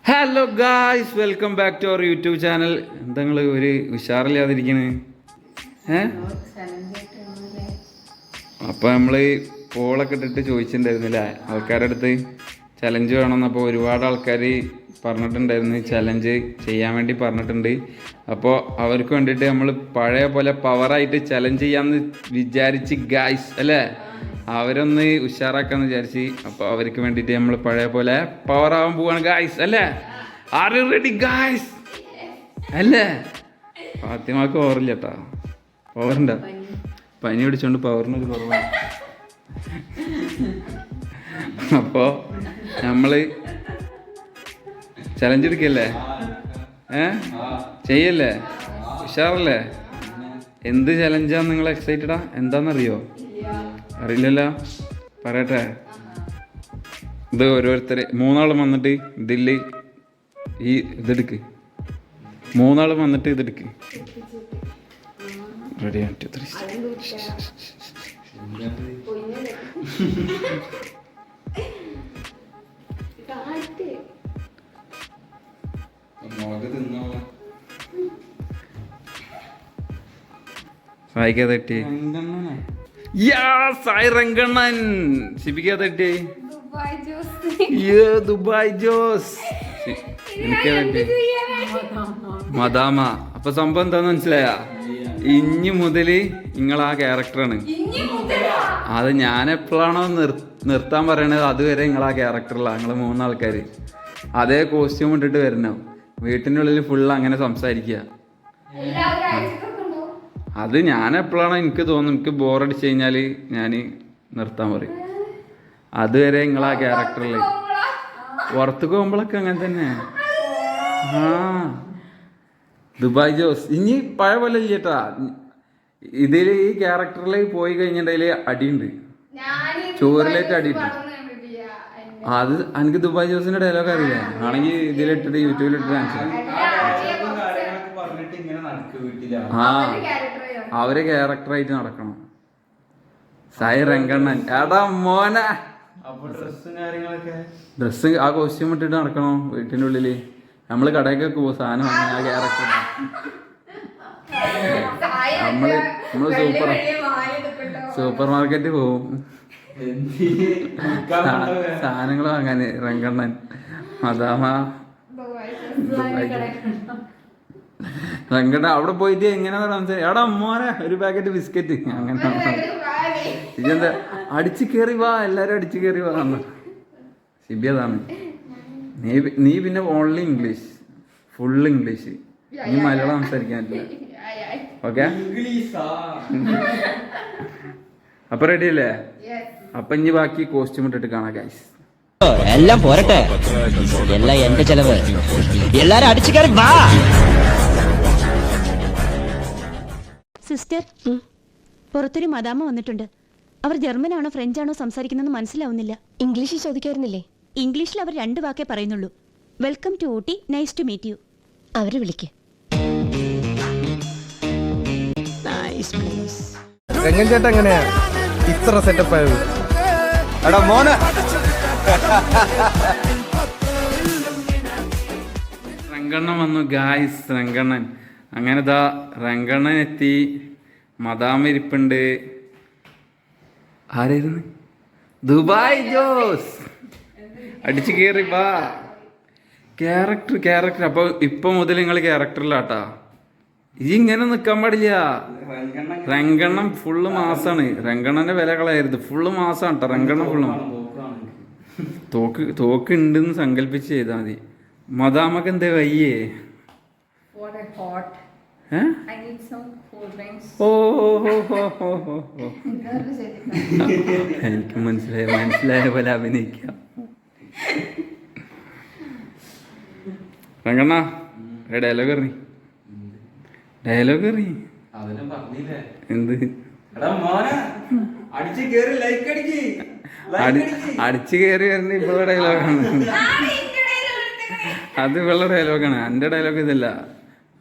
Hello guys, welcome back to our YouTube channel. എന്താ നിങ്ങൾ ഒരു ഉഷാറില്ലാതിരിക്കണേ? അപ്പോൾ നമ്മൾ പോളൊക്കെ ഇട്ടിട്ട് ചോദിച്ചിട്ടുണ്ടായിരുന്നില്ലേ ആൾക്കാരുടെ അടുത്ത് ചലഞ്ച് വേണമെന്ന്. അപ്പോൾ ഒരുപാട് ആൾക്കാർ പറഞ്ഞിട്ടുണ്ടായിരുന്നു ചലഞ്ച് ചെയ്യാൻ വേണ്ടി പറഞ്ഞിട്ടുണ്ട്. അപ്പോൾ അവർക്ക് വേണ്ടിയിട്ട് നമ്മൾ പഴയ പോലെ പവറായിട്ട് ചലഞ്ച് ചെയ്യാമെന്ന് വിചാരിച്ച് ഗായ്സ്, അല്ലേ? അവരൊന്ന് ഉഷാറാക്കാന്ന് വിചാരിച്ച്. അപ്പോൾ അവർക്ക് വേണ്ടിയിട്ട് നമ്മൾ പഴയ പോലെ പവർ ആവാൻ പോവാണ് ഗായ്സ്, അല്ലേ? Are you ready guys? അല്ലേ? ഫാത്തിമാക്ക് പവറില്ല കേട്ടോ. പവറുണ്ടോ? പനി പിടിച്ചോണ്ട് പവറിനൊരു കുറവാണ്. അപ്പോൾ നമ്മൾ ചലഞ്ച് എടുക്കല്ലേ? ചെയ്യല്ലേ? ഉഷാറല്ലേ? എന്ത് ചലഞ്ചാന്ന് നിങ്ങൾ എക്സൈറ്റഡാ? എന്താണെന്നറിയോ? അറിയില്ലല്ലോ, പറയട്ടെ. ഇത് ഓരോരുത്തർ മൂന്നാളും വന്നിട്ട് ഇതിൽ ഈ ഇതെടുക്ക്. മൂന്നാളും വന്നിട്ട് ഇതെടുക്ക്. റെഡി? 1 2 3. സായിക്കാ തട്ടി. സായി രംഗണ്ണൻ. ശിപിക്കാ തട്ടി. ദുബായ് ജോസ്. എനിക്കാ തട്ടി മദാമ. അപ്പൊ സംഭവം എന്താന്ന് മനസ്സിലായ? ഇനി മുതല് നിങ്ങളാ ക്യാരക്ടറാണ്. അത് ഞാൻ എപ്പോഴാണോ നിർത്താൻ പറയണത് അതുവരെ നിങ്ങളാ ക്യാരക്ടറിലാണ്. നിങ്ങൾ മൂന്നാൾക്കാർ അതേ കോസ്റ്റ്യൂം ഇട്ടിട്ട് വരണം. വീട്ടിൻ്റെ ഉള്ളിൽ ഫുള്ള് അങ്ങനെ സംസാരിക്കുക. അത് ഞാൻ എപ്പോഴാണോ എനിക്ക് തോന്നുന്നു, എനിക്ക് ബോറടിച്ച് കഴിഞ്ഞാൽ ഞാൻ നിർത്താൻ പറയും. അതുവരെ നിങ്ങളാ ക്യാരക്ടറിൽ. പുറത്തേക്ക് പോകുമ്പോഴൊക്കെ അങ്ങനെ തന്നെ. ദുബായ് ജോസ്. ഇനി പഴയ പോലെ ഇല്ല കേട്ടാ. ഇതിൽ ഈ ക്യാരക്ടറിൽ പോയി കഴിഞ്ഞിട്ടുണ്ടെങ്കിൽ അടിയുണ്ട്, ചോറിലേക്ക് അടിയുണ്ട്. അത് എനിക്ക് ദുബായ് ജോസിന്റെ ഡയലോഗ് അറിയില്ല. ആണെങ്കിൽ ഇതിലിട്ടിട്ട് യൂട്യൂബിലിട്ടിട്ട് അവര് ക്യാരക്ടറായിട്ട് നടക്കണം. സായി രംഗണ്ണൻ. എടാ മോനെ, ഡ്രസ്സ് ആ കോസ്റ്റ്യൂം ഇട്ടിട്ട് നടക്കണോ വീട്ടിൻ്റെ ഉള്ളില്? നമ്മള് കടയൊക്കെ പോകും സാധനം വാങ്ങാൻ. ആ ക്യാരക്ടർ നമ്മള് സൂപ്പർ മാർക്കറ്റ് പോവും സാധനങ്ങൾ വാങ്ങാന്. രംഗണ്ണൻ മദാമ രംഗണ്ണ അവിടെ പോയിട്ട് എങ്ങനെ എടാ മോനെ ഒരു പാക്കറ്റ് ബിസ്ക്കറ്റ് അങ്ങനെ. ഇതെന്താ അടിച്ചു കയറി വാ, എല്ലാരും അടിച്ചു കയറി വാ. സിബി അതാണ്. നീ പിന്നെ ഓൺലി ഇംഗ്ലീഷ്, ഫുൾ ഇംഗ്ലീഷ്. നീ മലയാളം സംസാരിക്കാൻ പറ്റില്ല. ഓക്കെ? അപ്പൊ റെഡി അല്ലേ? അപ്പൊ ഇനി ബാക്കി കോസ്റ്റ്യൂം ഇട്ടിട്ട് കാണാം ഗൈസ്. എല്ലാം പോരട്ടെ, എല്ലാം എന്റെ ചെലവ്. എല്ലാരും അടിച്ചു കയറി വാ. സിസ്റ്റർ, പുറത്തൊരു മദാമ വന്നിട്ടുണ്ട്. അവർ ജർമ്മനാണോ ഫ്രഞ്ചാണോ സംസാരിക്കുന്നതെന്ന് മനസ്സിലാവുന്നില്ല. ഇംഗ്ലീഷിൽ ചോദിക്കായിരുന്നില്ലേ? ഇംഗ്ലീഷിൽ അവർ 2 വാക്കേ പറയുന്നുള്ളൂ. Welcome to Ooty, nice to meet you. അവരെ വിളിക്ക്. രംഗൻ ചേട്ടൻ എങ്ങനെയാ ഇത്ര സെറ്റപ്പ് ആയത്? എടാ മോനെ, രംഗണ്ണൻ വന്നു ഗായ്സ്. രംഗണ്ണൻ അങ്ങനെ രംഗണ്ണൻ എത്തി. മദാമ ഇരിപ്പുണ്ട്. ആരായിരുന്നു? ദുബായ് ജോസ്. അടിച്ചു കയറി വാ. ക്യാരക്ടർ. അപ്പൊ ഇപ്പൊ മുതൽ നിങ്ങൾ ക്യാരക്ടറിലാട്ടാ. ഇങ്ങനെ നിക്കാൻ പാടില്ല. രംഗണ്ണൻ ഫുള്ള് മാസാണ്. രംഗണ്ണന്റെ വില കളയരുത്. ഫുള്ള് മാസാണ് കേട്ടോ രംഗണ്ണൻ. ഫുള്ളും തോക്ക് ഉണ്ടെന്ന് സങ്കല്പിച്ച് ചെയ്താൽ മതി. മദാമക്ക് എന്താ വയ്യേ? എനിക്ക് മനസ്സിലായ പോലെ അഭിനയിക്കാം. രംഗണ്ണ ഡയലോഗ് എറി. എന്ത് അടിച്ചു കയറി വരുന്ന ഇവളുടെ ഡയലോഗാണ്. അത് ഇവളുടെ ഡയലോഗാണ്. എന്റെ ഡയലോഗ് ഇതല്ല.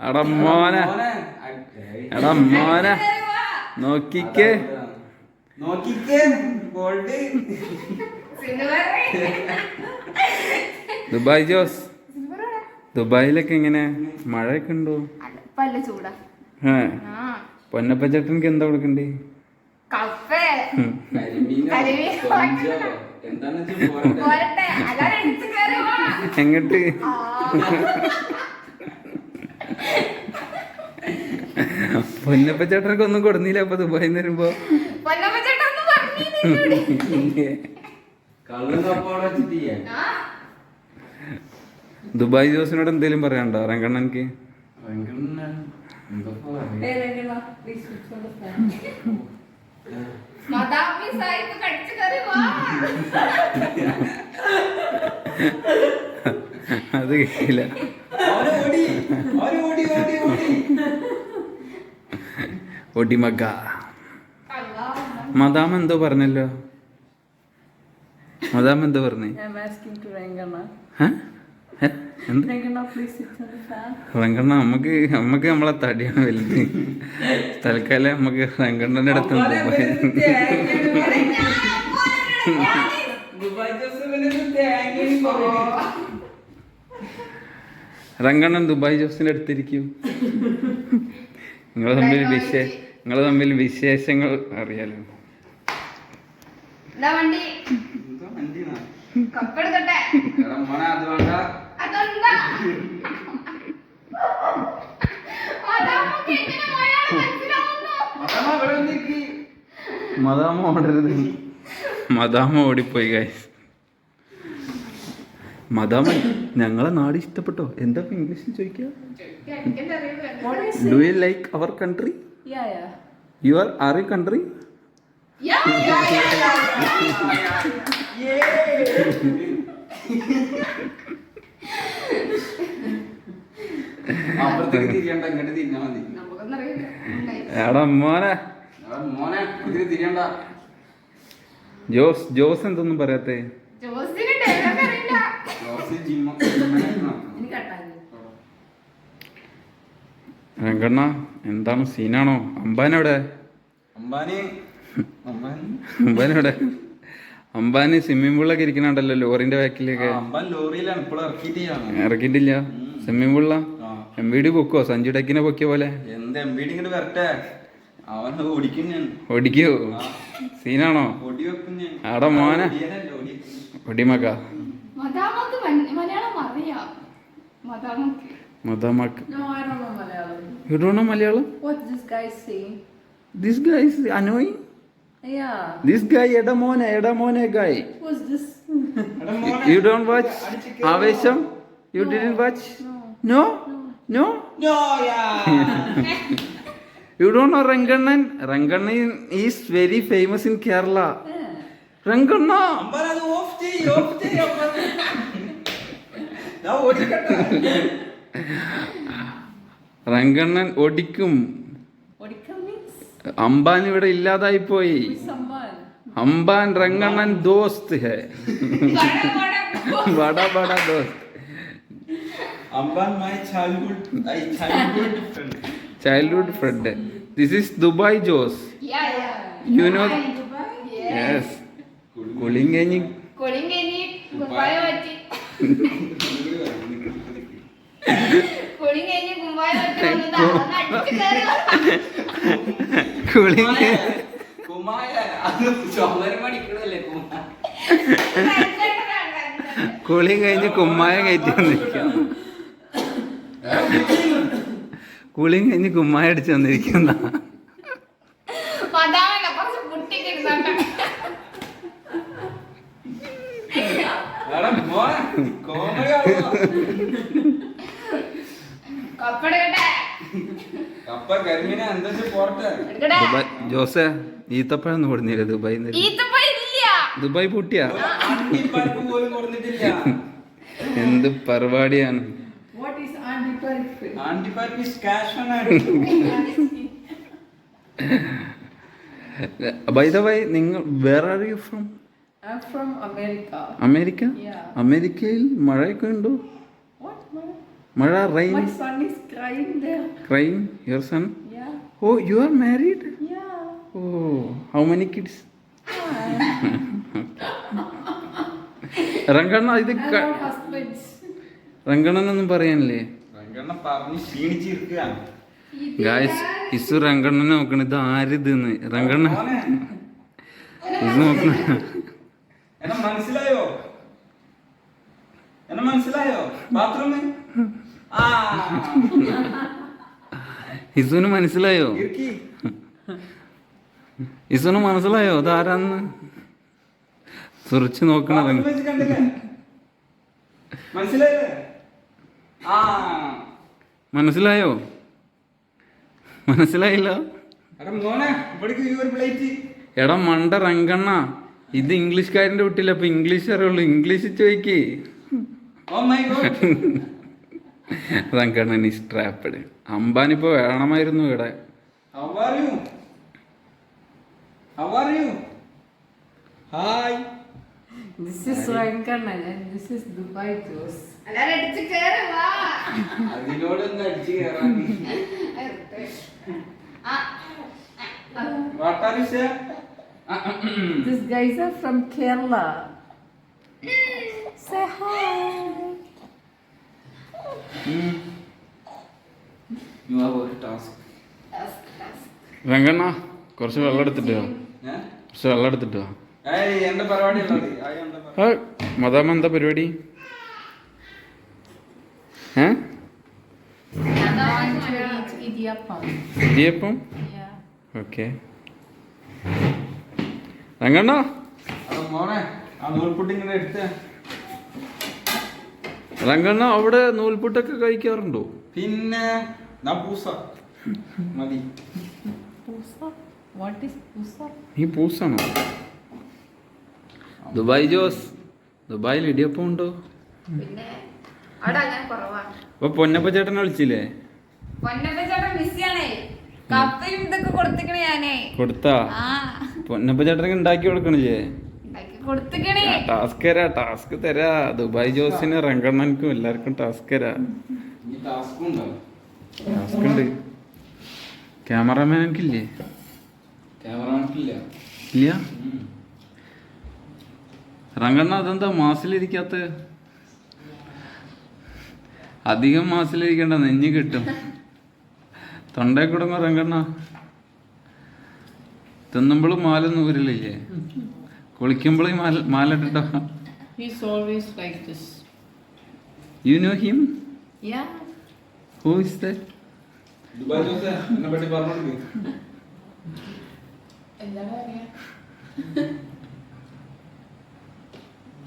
എടാ മോനെ നോക്കിക്കേ. ദുബായ് ജോസ് ദുബായിലൊക്കെ എങ്ങനെ മഴയൊക്കെ ഉണ്ടോ? പല്ല ചൂടാ. ആ പൊന്നപ്പ ചേട്ടനക്ക് എന്താ കൊടുക്കണ്ടേ? കപ്പേ പോരട്ടെ, അല്ലാതെ എടുത്ത് കയറി വാ. എങ്ങട്ട്? പൊന്നപ്പ ചേട്ടനൊക്കെ ഒന്നും കൊടുന്നില്ല അപ്പൊ ദുബായിന്ന് വരുമ്പോ? പൊന്നമ്മ ചേട്ടാ ഒന്ന് പറഞ്ഞിരുന്നു. ദുബായ് ജോസിനോട് എന്തേലും പറയാനുണ്ടോ രംഗണ്ണൻക്ക്? മദാമി സായിപ്പ് കടിച്ചു കയറി വാ. അത് കേട്ടില്ല. ഒടിമഗ മദാമ എന്തോ പറഞ്ഞല്ലോ. മദാമ എന്തോ പറഞ്ഞേ? റങ്കണ്ണ നമുക്ക് നമ്മളെ തടിയാണ് വലുത്. തൽക്കാലം നമുക്ക് റങ്കണ്ണന്റെ അടുത്ത് റങ്കണ്ണൻ ദുബായ് ജോസിന്റെ അടുത്തിരിക്കും. നിങ്ങൾ തമ്മിൽ വിശേഷങ്ങൾ അറിയാലോ. വണ്ടി കപ്പെടുക്കട്ടെ. അതെന്താ മദാമ ഓടരുത്. മദാമ ഓടിപ്പോയി ഗൈസ്. മദാമ ഞങ്ങളെ നാട് ഇഷ്ടപ്പെട്ടോ? എന്താ ഇംഗ്ലീഷിൽ ചോദിക്കുക? Do you like our country? Are you country? എടാ മോനെ ജോസ് എന്തൊന്നും പറയാത്തേ? രംഗണ്ണ എന്താണ് സീനാണോ? അംബാനെവിടെ? അംബാനെവിടെ? അംബാനി സ്വിമ്മിംഗ് പൂളിലൊക്കെ ഇരിക്കണുണ്ടല്ലോ ലോറിന്റെ ബാക്കിലൊക്കെ. ഇറക്കിയിട്ടില്ല സ്വിമ്മിംഗ് പൂളിലാ. MVD പൊക്കോ? സഞ്ജു ടെക്കിനെ പൊക്കിയ പോലെ ഓടിക്കോ? സീനാണോ? ആടാ മോനെ ഒടിമക്ക മദാമക്ക്. You don't know Malayalam? What this guy saying? This guy is annoying. Yeah. This guy Edamone guy. Who's this? You don't watch Avesham? You didn't watch? No? Yeah. You don't know Rangannan? Rangannan is very famous in Kerala. Ranganna. Rangannan ഒടിക്കും. അംബാൻ ഇവിടെ ഇല്ലാതായി പോയി. അംബാൻ രംഗണ്ണൻ ദോസ്ത് ഹേ. ബടാ ദോസ്ത്. Amban my childhood friend. This is Dubai Jos. Yeah. You know? Dubai? Yes. Kulingeni കുമ്പായ പറ്റി. കുളിങ്ങി കുമ്പായ പറ്റി വന്നതാ. ഒന്ന് അടിച്ചു കയറി വാ. കുളി കഴിഞ്ഞ് കുമ്മായ കയറ്റി വന്നിരിക്കാം. കുളി കഴിഞ്ഞ് കുമ്മായ അടിച്ചു വന്നിരിക്കുന്ന ജോസേ ഈത്തപ്പഴം ഒന്നും കൊടുന്നില്ല ദുബായി. ദുബായി പൂട്ടിയാ? എന്ത് പരിപാടിയാണ്? By the way, where are you from? I'm from America. America? Yeah. അമേരിക്കയിൽ മഴയൊക്കെ ഉണ്ടോ? What? മഴ rain? My son is crying there. Crying? Your son? Yeah. Oh, you are married? Yeah. Oh, how many kids? Rangana, I have husbands. രംഗണ്ണനൊന്നും പറയാനില്ലേ? Ranganna പറഞ്ഞ് ക്ഷീണിച്ചിരിക്കുകയാണ്. Guys ഇസു രംഗണ്ണനെ നോക്കണ, ഇത് ആരിതെന്ന്. രംഗണ്ണ മോനെ, is നോക്കണ. എന്നെ മനസ്സിലായോ? എന്നെ മനസ്സിലായോ? ബാത്റൂമിൽ ആ ഇസുന് മനസ്സിലായോ? ഇരിക്കി. ഇസുന് മനസ്സിലായോ അതാരാന്ന്? സുറിച്ച് നോക്കണ ബാത്റൂമിൽ വെച്ച് കണ്ടില്ലേ? മനസ്സിലായില്ലേ? ആ മനസ്സിലായോ? മനസ്സിലായില്ലോ? എടാ മോനെ, ഇവിടേക്ക് ഈ ഒരു പ്ലേറ്റ്. എടാ മണ്ട രംഗണ്ണ, ഇത് ഇംഗ്ലീഷ്കാരൻ്റെ വീട്ടിൽ, അപ്പൊ ഇംഗ്ലീഷ് അറിയുള്ളൂ. ഇംഗ്ലീഷ് ചോദിക്കേ. Oh my god. Rangannan is trapped. അംബാനിപ്പോ വേണമായിരുന്നു ഇവിടെ. How are you? How are you? Hi. This is Ranganan and this is Dubai juice. എല്ലാരും അടിച്ചു കയറി വാ. അതിനോടൊന്ന് അടിച്ചു കയറാൻ. ആ, What are you saying? These guys are from Kerala. Say hi. You have a task. Ranganna കുറച്ച് വെള്ളം എടുത്തിട്ടോ, ഏ? കുറച്ച് വെള്ളം എടുത്തിട്ടോ. ഏയ് എന്റെ പരിപാടി ഉള്ളത്. ആയി എന്റെ പരിപാടി. മദാമ എന്താ പരിപാടി? Idiyappam. Idiyappam? Yeah. Okay. Ranganna അത് മോനെ, ആ നൂൽപുട്ട് ഇങ്ങനെ എടുത്തേ. രംഗണ്ണ അവിടെ നൂൽപുട്ടൊക്കെ കഴിക്കാറുണ്ടോ? പിന്നെ ഞാൻ പൂസ മതി. Pusa? What is pusa? നീ പൂസാണോ? ദുബായ് ജോസ്, ദുബായിൽ ഇടിയപ്പം ഉണ്ടോ? പിന്നെ അവിടെ അങ്ങനെ കുറവാ. അപ്പൊ പൊന്നപ്പ ചേട്ടനെ വിളിച്ചില്ലേ? പൊന്നപ്പ ചേട്ടൻ ബിസിയാണേ. കപ്പയും ഇതൊക്കെ കൊടുത്തിക്കണേ ഞാനേ. കൊടുത്താ? ആ, പൊന്നപ്പ ചേട്ടനൊക്കെ ഉണ്ടാക്കി കൊടുക്കണില്ലേ? ഉണ്ടാക്കി കൊടുത്തിക്കണേ. ടാസ്ക് തരാ, ടാസ്ക് തരാ. ദുബായ് ജോസിന് രംഗണ്ണനും എല്ലാവർക്കും ടാസ്ക് തരാ. ഈ ടാസ്കും ഉണ്ടാവും. ടാസ്ക് ഉണ്ട്. ക്യാമറമാൻക്കില്ലേ? ക്യാമറമാൻക്കില്ല. ഇല്ല. രംഗണ്ണ അതെന്താ മാസിലിരിക്കാത്ത? അധികം മാസിലിരിക്കണ്ട, നെഞ്ഞ് കിട്ടും. തൊണ്ടേ കുടുങ്ങോ രംഗണ്ണ? തിന്നുമ്പോഴും മാലൊന്നും ഊരില്ലേ? കുളിക്കുമ്പോഴും മാല ഇട്ടിട്ടോ? He's always like this. You know him? Yeah. Who is that? Dubai ജോസേ, എന്നെ പറ്റി പറഞ്ഞോളൂ.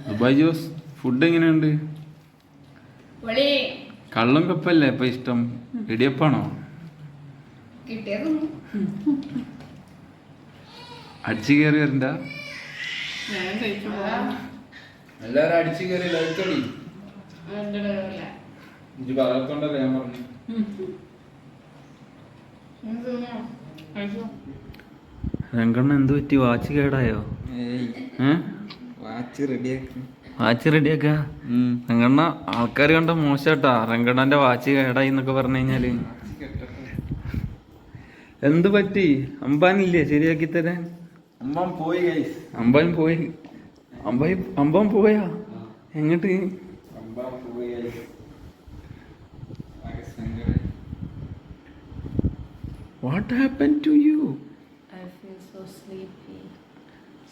ദുബായ് ജോസ്, ഫുഡ് എങ്ങനെയുണ്ട്? പൊളി. കള്ളും കപ്പല്ലേ ഇപ്പൊ ഇഷ്ടം? ഇടിയപ്പാണോ? കിട്ടിയതൊന്നും അടിച്ചു കയറി വരണ്ട. എല്ലാരും അടിച്ചു കയറി ലൈക്കടി. ഇത് പറയാത്തോണ്ടല്ലേ ഞാൻ പറഞ്ഞു. രംഗണ്ണ എന്ത് പറ്റി? വാച്ച് കേടായോ? വാച്ച് റെഡിയാക്കി. വാച്ച് റെഡിയാക്ക? രംഗണ്ണ ആൾക്കാർ കണ്ട മോശാട്ടാ. രംഗണ്ണന്റെ വാച്ച് കേടായി എന്നൊക്കെ പറഞ്ഞു കഴിഞ്ഞാല്. എന്ത് പറ്റി? അമ്പാനില്ലേ ശരിയാക്കി തരാൻ? അമ്മ പോയി ഗൈസ്. അമ്പാൻ പോയി. അമ്പാൻ പോയാ? എങ്ങോട്ട്? അമ്മ പോയി guys. What happen to you? I feel so sleepy.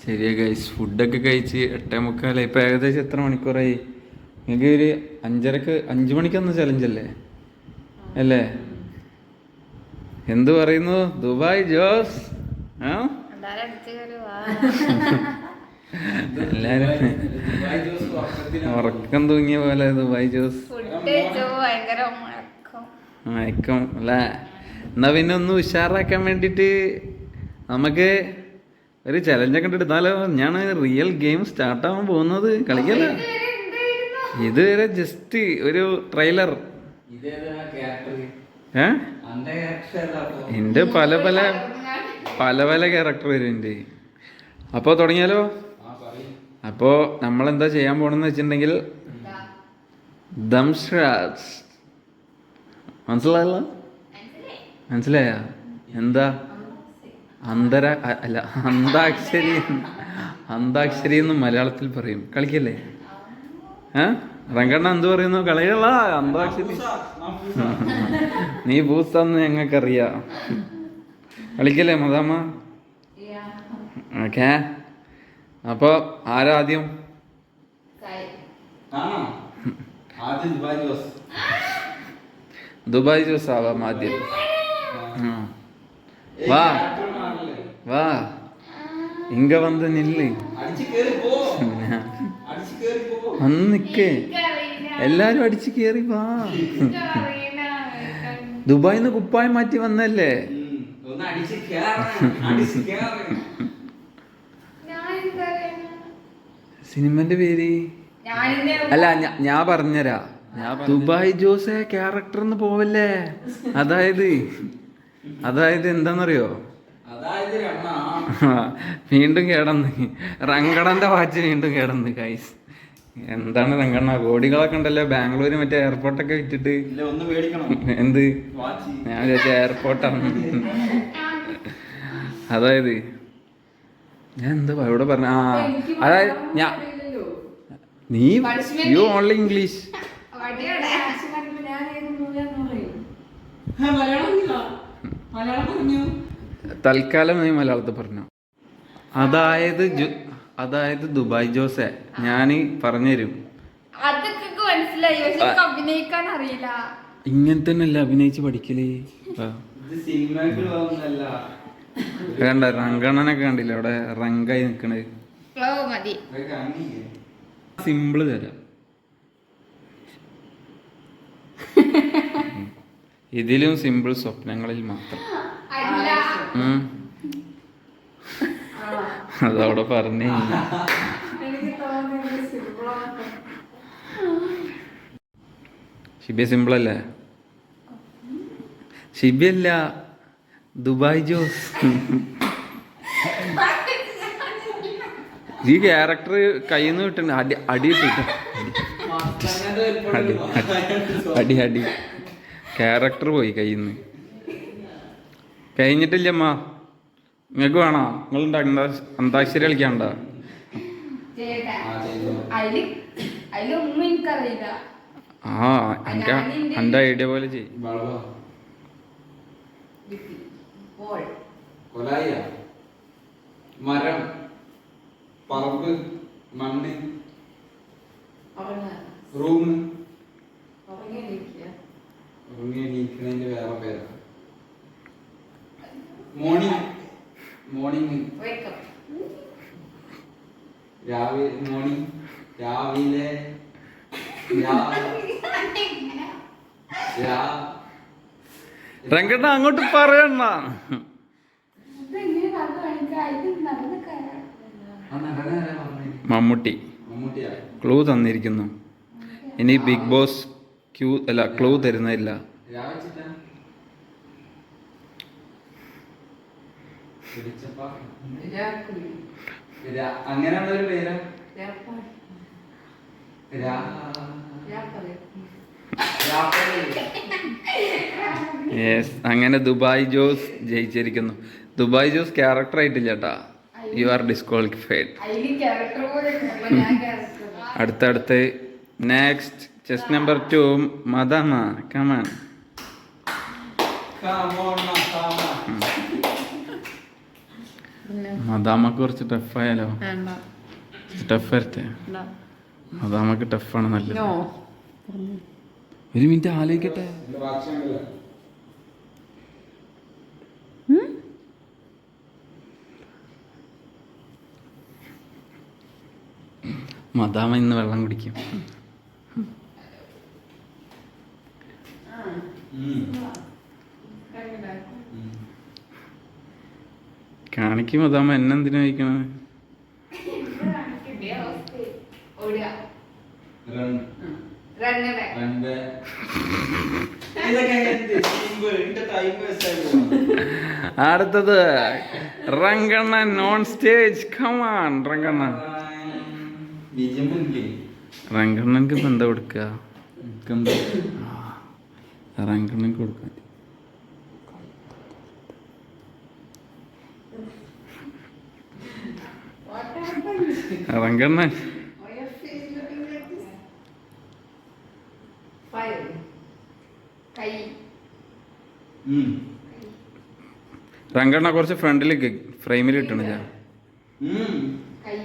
ശരിയാ ഗൈസ്, ഫുഡൊക്കെ കഴിച്ച് 8:45. ഇപ്പൊ ഏകദേശം എത്ര മണിക്കൂറായി? നിങ്ങൾക്ക് ഒരു 5 മണിക്കൊന്ന് ചലഞ്ച് അല്ലേ? അല്ലേ? എന്ത് പറയുന്നു ദുബായ് ജോസ്? എല്ലാരും അടിച്ചു കയറി വാ. എല്ലാരും ഉറക്കം തൂങ്ങിയ പോലെ ദുബായ് ജോസ്. ഫുഡ് കഴിച്ചോ ഭയങ്കര മഴക്കം. മയക്കം അല്ലേ? എന്നാ പിന്നെ ഒന്ന് ഉഷാറാക്കാൻ വേണ്ടിട്ട് നമുക്ക് ഒരു ചലഞ്ചൊക്കെ എടുത്താലോ? ഞാൻ റിയൽ ഗെയിം സ്റ്റാർട്ട് ആവാൻ പോകുന്നത്. കളിക്കല്ല, ഇതുവരെ ജസ്റ്റ് ഒരു ട്രെയിലർ. എന്റെ പല പല ക്യാരക്ടർ വരും എൻ്റെ. അപ്പോൾ തുടങ്ങിയാലോ? അപ്പോൾ നമ്മളെന്താ ചെയ്യാൻ പോണെന്ന് വെച്ചിട്ടുണ്ടെങ്കിൽ ദംഷ്രാജ്. മനസ്സിലായല്ലോ? മനസ്സിലായ? എന്താ അന്താക്ഷരി എന്ന് മലയാളത്തിൽ പറയും. കളിക്കല്ലേ? റങ്കണ്ണ എന്ത് പറയുന്നു? കളികളാ അന്താക്ഷരി. നീ ബൂസ്താന്ന് ഞങ്ങൾക്കറിയാം. കളിക്കല്ലേ മദാമ? ഓക്കെ. അപ്പൊ ആരാദ്യം? ആണോ? ആദ്യം ദുബായ് ജോസ്. ദുബായ് ജ്യൂസ് ആവാം ആദ്യം. വാ വാ ഇങ്ക വന്ന് നില്ല്. അടിച്ച് കേറി പോ. അടിച്ച് കേറി പോ. വന്ന് നിക്കേ. എല്ലാരും അടിച്ചു കേറി വാ. ദുബായിന്ന് കുപ്പായം മാറ്റി വന്നല്ലേ? ഒന്ന് അടിച്ച് കേറണം. അടിച്ച് കേറണം. സിനിമന്റെ പേര് അല്ല ഞാൻ പറഞ്ഞരാ. ദുബായ് ജോസ് ക്യാരക്ടർന്ന് പോവല്ലേ? അതായത് എന്താന്നറിയോ? അതായത് വീണ്ടും കേടന്ന് റങ്കടന്റെ വാച്ച് വീണ്ടും കേടന്ന് ഗൈസ്. എന്താണ് റങ്കണ്ണ? കോടികളൊക്കെ ഉണ്ടല്ലോ ബാംഗ്ലൂര് മറ്റേ എയർപോർട്ടൊക്കെ വിറ്റിട്ട്. ഇല്ല, ഒന്ന് മേടിക്കണം. എന്ത്? വാച്ച്. ഞാൻ വിചാരിച്ച എയർപോർട്ടാണ്. അതായത് ഞാൻ എന്താ ഇവിടെ പറഞ്ഞ അതായത് നീ യു ഓൺലി ഇംഗ്ലീഷ്. തൽക്കാലം നീ മലയാളത്തിൽ പറഞ്ഞു. അതായത് ദുബായ് ജോസെ ഞാൻ പറഞ്ഞുതരും. അതൊക്കെ മനസ്സിലായി, പക്ഷെ അഭിനയിക്കാൻ അറിയില്ല. ഇങ്ങനെ തന്നെയല്ല അഭിനയിച്ച് പഠിക്കല്. ഇത് സിനിമയ്ക്ക് പോകുന്നല്ല. കണ്ട റങ്കണ്ണനൊക്കെ കണ്ടില്ല അവിടെ റങ്കായി നിക്കണത്. മതി. സിമ്പിള് തരാം. ഇതിലും സിമ്പിൾ സ്വപ്നങ്ങളിൽ മാത്രം. അതവിടെ പറഞ്ഞേ. ഷിബി സിമ്പിൾ അല്ലേ? ഷിബി അല്ല, ദുബായ് ജോസ്. ഈ ക്യാരക്ടർ കയ്യിൽ നിന്ന് കിട്ടുന്നുണ്ട്. അടി ഇട്ടിട്ട് അടി ക്യാരക്ടർ പോയി കയ്യിൽ നിന്ന്. കഴിഞ്ഞിട്ടില്ലമ്മ. നിങ്ങൾക്ക് വേണോ? നിങ്ങൾ അന്താക്ഷരി കളിക്കാണ്ട? ആ എനിക്ക് എൻ്റെ ഐഡിയ പോലെ ചെയ്യും. മരം, പറമ്പ്, മണ്ണ്, റൂം. ഉറങ്ങിയെണീക്കുന്നതിന്റെ വേറെ പേരാ. മോർണിംഗ് മോർണിംഗ് രാവിലെ രംഗണ്ണ അങ്ങോട്ട് പറയണ്ട. മമ്മൂട്ടി ക്ലൂ തന്നിരിക്കുന്നു. ഇനി ബിഗ് ബോസ് ക്ലൂ തരുന്നില്ല. അങ്ങനെയുള്ള ഒരു പേരാ. അങ്ങനെ ദുബായ് ജോസ് ജയിച്ചിരിക്കുന്നു. ദുബായ് ജോസ് ക്യാരക്ടർ ആയിട്ടില്ല കേട്ടാ. You are disqualified. അടുത്തടുത്ത് നെക്സ്റ്റ് ചെസ് നമ്പർ 2 മദാമ. കമാൻ. മദാമക്ക് കുറച്ച് ടഫായാലോ? ടഫ് വരട്ടെ. മദാമക്ക് ടഫാണ് നല്ലത്. ഒരു മിനിറ്റ് ആലോചിക്കട്ടെ. മദാമ ഇന്ന് വെള്ളം കുടിക്കും. കാണിക്കും മദാമ എന്നെന്തിനാ കഴിക്കണത്? അടുത്തത് റങ്കണ്ണൻ ഓൺ സ്റ്റേജ്. കമാൻ റങ്കണ്ണ. റങ്കണ്ണൻക്ക് ഇപ്പൊ എന്താ കൊടുക്കുക? റങ്കണ്ണൻക്ക് കൊടുക്കാൻ റങ്കണ്ണൻ കൈ രംഗണ്ണ കുറച്ച് ഫ്രണ്ടിലേക്ക് ഫ്രെയിമിൽ ഇട്ടണ ഞാൻ കൈ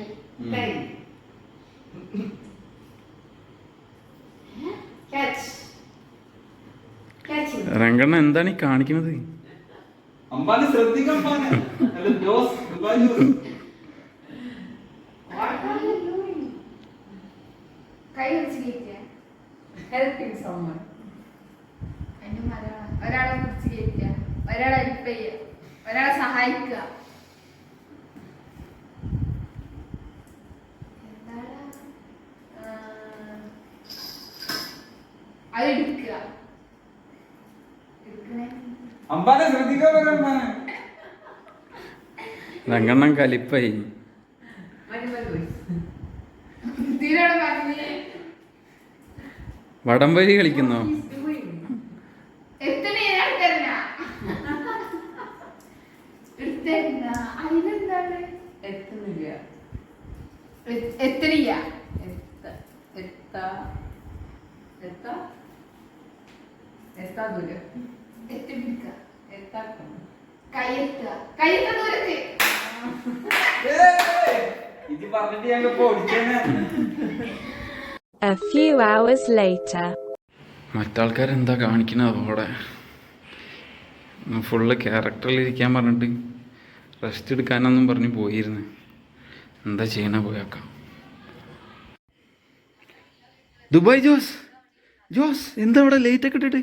ക്യാച്ച് ക്യാച്ച് രംഗണ്ണ എന്താണ് ഈ കാണിക്കുന്നത്? അമ്പാനെ ശ്രദ്ധിക്കാൻ അമ്പാനെ. അല്ല, ജോസ്, ദുബായ് ജോസ്. കൈ വെച്ച് കയറ്റുക. Helping so many. അതിന്റെ മലയാളം. ഒരാളെ പിടിച്ച് കയറ്റുക, ഒരാളെ ഹെൽപ്പ് ചെയ്യുക, ഒരാളെ സഹായിക്കുക. എന്താണ്? അത് എടുക്കുക. എടുക്കണേ. അമ്പാനെ ശ്രദ്ധിക്കാൻ പറയാം അമ്പാനെ. രംഗണ്ണൻ കലിപ്പായി. ഇതിനോട് പറഞ്ഞേ. വടംവലി കളിക്കുന്നോ? എത്ര എടുത്തരുന്ന അതിനെന്താണ്? എത്തുന്നില്ല. എത്തണില്ല. എത്താ ദൂരം. എത്തിപ്പിടിക്കുക. എത്താക്കണം. കൈയെത്തുക. കൈയെത്ത ദൂരത്ത്. ഇത് പറഞ്ഞിട്ട് ഞങ്ങൾ ഓടിച്ചേനെ. A few hours later. മറ്റാൾക്കാരെന്താ കാണിക്കുന്നത് അവിടെ? ഫുള്ള് ക്യാരക്ടറിൽ ഇരിക്കാൻ പറഞ്ഞിട്ട് റെസ്റ്റ് എടുക്കാനൊന്നും പറഞ്ഞ് പോയിരുന്നു. എന്താ ചെയ്യണ പോയാക്കാം. ദുബായ് ജോസ്, ജോസ് എന്താ ഇവിടെ ലേറ്റ് ഒക്കെ ഇട്ടിട്ട്?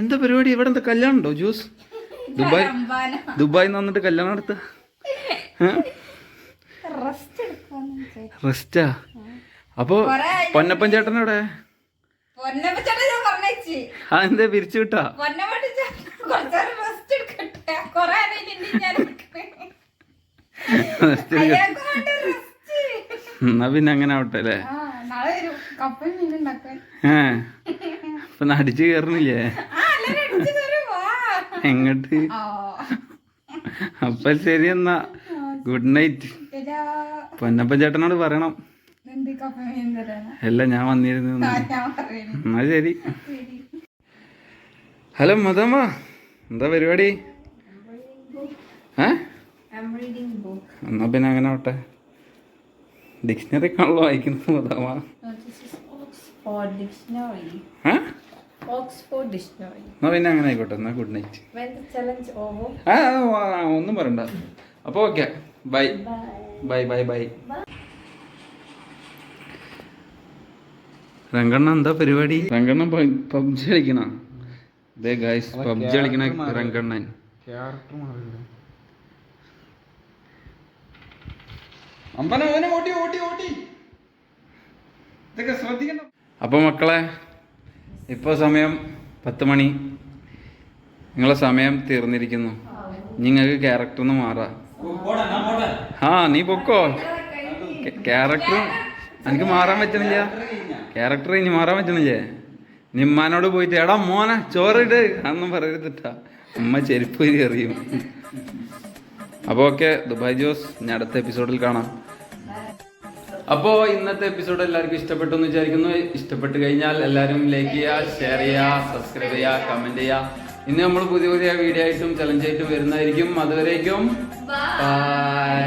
എന്താ പരിപാടി? ഇവിടെ എന്താ കല്യാണം ഉണ്ടോ ജോസ്? ദുബായിൽ നിന്ന് വന്നിട്ട് കല്യാണം നടത്ത? റെസ്റ്റാ? അപ്പൊ പൊന്നപ്പൻ ചേട്ടൻ എവിടെ? അതെന്താ പിരിച്ചു വിട്ടാ? എന്നാ പിന്നെ അങ്ങനെ ആവട്ടെ അല്ലേ? അപ്പൊ അടിച്ചു കയറണില്ലേ എങ്ങോട്ട്? അപ്പൊ ശരി എന്നാ, ഗുഡ് നൈറ്റ്. പൊന്നപ്പൻ ചേട്ടനോട് പറയണം അല്ല ഞാൻ വന്നിരുന്നു. എന്നാ ശരി. ഹലോ മദമ്മ, എന്താ പരിപാടി? എന്നാ പിന്നെ അങ്ങനെ ആവട്ടെ. ഡിക്ഷണറി ആണല്ലോ വായിക്കുന്നത് മദമ്മ. എന്നാ പിന്നെ അങ്ങനെ ആയിക്കോട്ടെ. എന്നാ ഗുഡ് നൈറ്റ്. ഒന്നും പറയണ്ട. അപ്പൊ okay, bye bye bye bye. Ranganna എന്താ പരിപാടി? രംഗണ്ണൻ പബ്ജി കളിക്കണ? ഇതേ ഗൈസ്, പബ്ജി കളിക്കണ രംഗണ്ണൻ. അമ്പാനെ ഓനെ ഓടി ഓടി ഓടി. ഇതൊക്കെ ശ്രദ്ധിക്കണം. അപ്പോൾ മക്കളെ, ഇപ്പോൾ സമയം 10 മണി. നിങ്ങളെ സമയം തീർന്നിരിക്കുന്നു. നിങ്ങൾക്ക് ക്യാരക്ടറിന്ന് മാറാം. നീ പൊക്കോ. ക്യാരക്ടർ എനിക്ക് മാറാൻ പറ്റണില്ല. ക്യാരക്ടർ ഇനി മാറാൻ പറ്റണില്ലേ? നിമ്മാനോട് പോയിട്ട് എടാ മോനെ ചോറിട്ട് അതൊന്നും പറയരുതിട്ടാ, ഉമ്മ ചെരുപ്പ് എറിയും. അപ്പോൾ ഓക്കെ, ദുബായ് ജോസ്, ഞാൻ അടുത്ത എപ്പിസോഡിൽ കാണാം. അപ്പോൾ ഇന്നത്തെ എപ്പിസോഡ് എല്ലാവർക്കും ഇഷ്ടപ്പെട്ടു എന്ന് വിചാരിക്കുന്നു. ഇഷ്ടപ്പെട്ട് കഴിഞ്ഞാൽ എല്ലാവരും ലൈക്ക് ചെയ്യുക, ഷെയർ ചെയ്യുക, സബ്സ്ക്രൈബ് ചെയ്യുക, കമൻറ്റ് ചെയ്യുക. ഇനി നമ്മൾ പുതിയ പുതിയ വീഡിയോ ആയിട്ടും ചലഞ്ച് ആയിട്ടും വരുന്നതായിരിക്കും. അതുവരേക്കും ബൈ.